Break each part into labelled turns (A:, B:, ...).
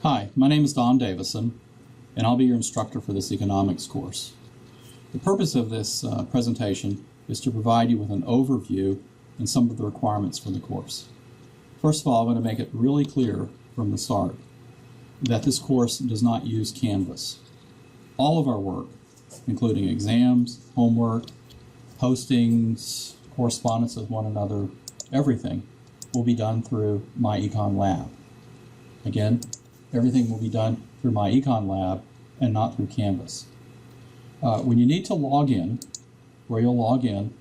A: Hi, my name is Davison, and I'll be your instructor for this economics course. The purpose of this presentation is to provide you with an overview and some of the requirements for the course. First of all, I'm going to make it really clear from the start that this course does not use Canvas. All of our work, including exams, homework, postings, correspondence with one another, everything will be done through MyEconLab. Again, everything will be done through MyEconLab and not through Canvas. When you need to log in, where you'll log in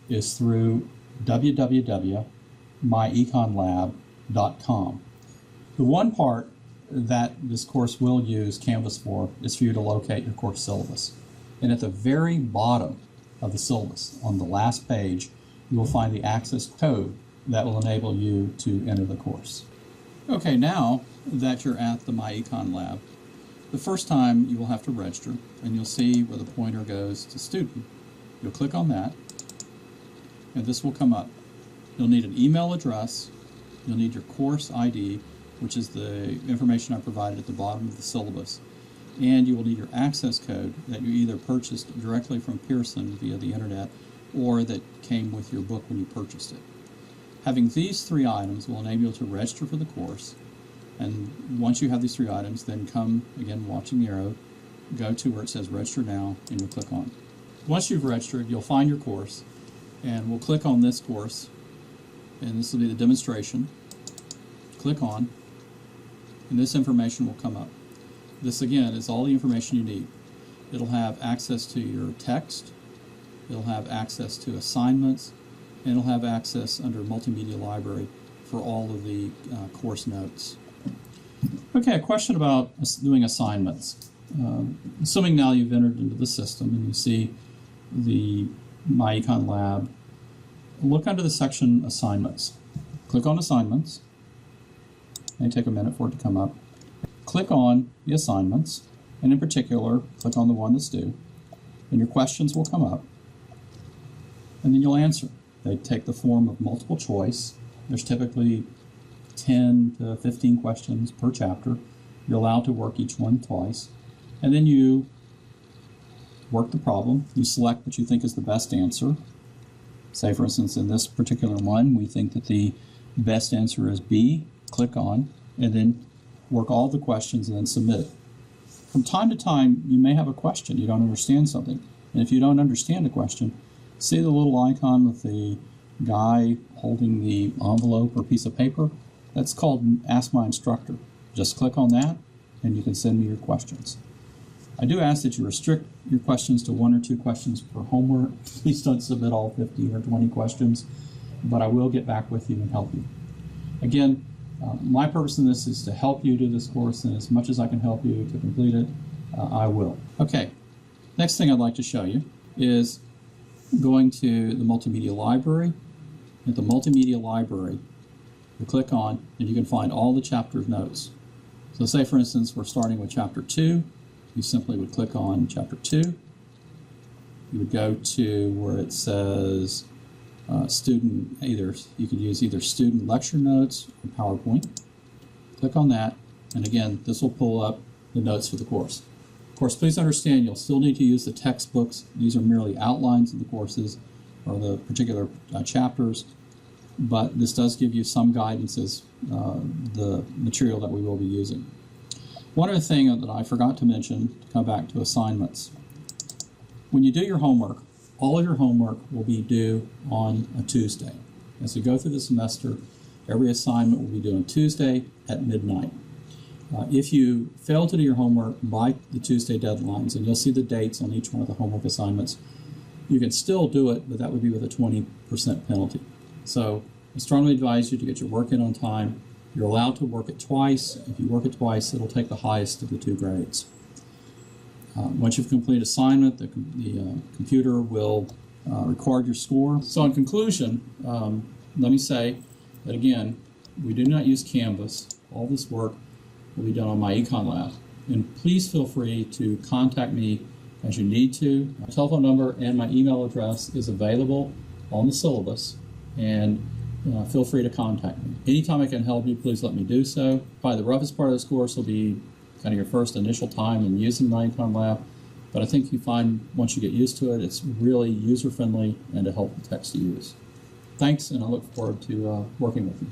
A: is through www.myeconlab.com. The one part that this course will use Canvas for is for you to locate your course syllabus. And at the very bottom of the syllabus, on the last page, you will find the access code that will enable you to enter the course. Okay, now that you're at the MyEconLab, the first time you will have to register, and you'll see where the pointer goes to student. You'll click on that, and this will come up. You'll need an email address, you'll need your course ID, which is the information I provided at the bottom of the syllabus, and you will need your access code that you either purchased directly from Pearson via the internet or that came with your book when you purchased it. Having these three items will enable you to register for the course, and once you have these three items, then come, again watching the arrow, go to where it says register now, and you'll click on. Once you've registered, you'll find your course, and we'll click on this course, and this will be the demonstration. Click on, and this information will come up. This again is all the information you need. It'll have access to your text, it'll have access to assignments, and it'll have access under Multimedia Library for all of the course notes. Okay, a question about doing assignments. Assuming now you've entered into the system and you see the MyEconLab, look under the section Assignments. Click on Assignments. It may take a minute for it to come up. Click on the assignments, and in particular, click on the one that's due, and your questions will come up, and then you'll answer. They take the form of multiple choice. There's typically 10 to 15 questions per chapter. You're allowed to work each one twice. And then you work the problem. You select what you think is the best answer. Say, for instance, in this particular one, we think that the best answer is B. Click on, and then work all the questions and then submit it. From time to time, you may have a question. You don't understand something. And if you don't understand a question, see the little icon with the guy holding the envelope or piece of paper? That's called Ask My Instructor. Just click on that and you can send me your questions. I do ask that you restrict your questions to 1 or 2 questions per homework. Please don't submit all 15 or 20 questions, but I will get back with you and help you. Again, my purpose in this is to help you do this course, and as much as I can help you to complete it, I will. Okay, next thing I'd like to show you is going to the Multimedia Library. At the Multimedia Library, you click on, and you can find all the chapter notes. So say, for instance, we're starting with Chapter 2. You simply would click on Chapter 2. You would go to where it says you could use either student lecture notes or PowerPoint. Click on that, and again, this will pull up the notes for the course. Of course, please understand you'll still need to use the textbooks. These are merely outlines of the courses or the particular chapters, but this does give you some guidance as the material that we will be using. One other thing that I forgot to mention, to come back to assignments. When you do your homework, all of your homework will be due on a Tuesday. As we go through the semester, every assignment will be due on Tuesday at midnight. If you fail to do your homework by the Tuesday deadlines, and you'll see the dates on each one of the homework assignments, you can still do it, but that would be with a 20% penalty. So I strongly advise you to get your work in on time. You're allowed to work it twice. If you work it twice, it'll take the highest of the 2 grades. Once you've completed assignment, the computer will record your score. So in conclusion, let me say that again, we do not use Canvas. All this work will be done on MyEconLab. And please feel free to contact me as you need to. My telephone number and my email address is available on the syllabus. And feel free to contact me. Anytime I can help you, please let me do so. Probably the roughest part of this course will be kind of your first initial time in using MyEconLab, but I think you find once you get used to it, it's really user-friendly and a helpful text to use. Thanks, and I look forward to working with you.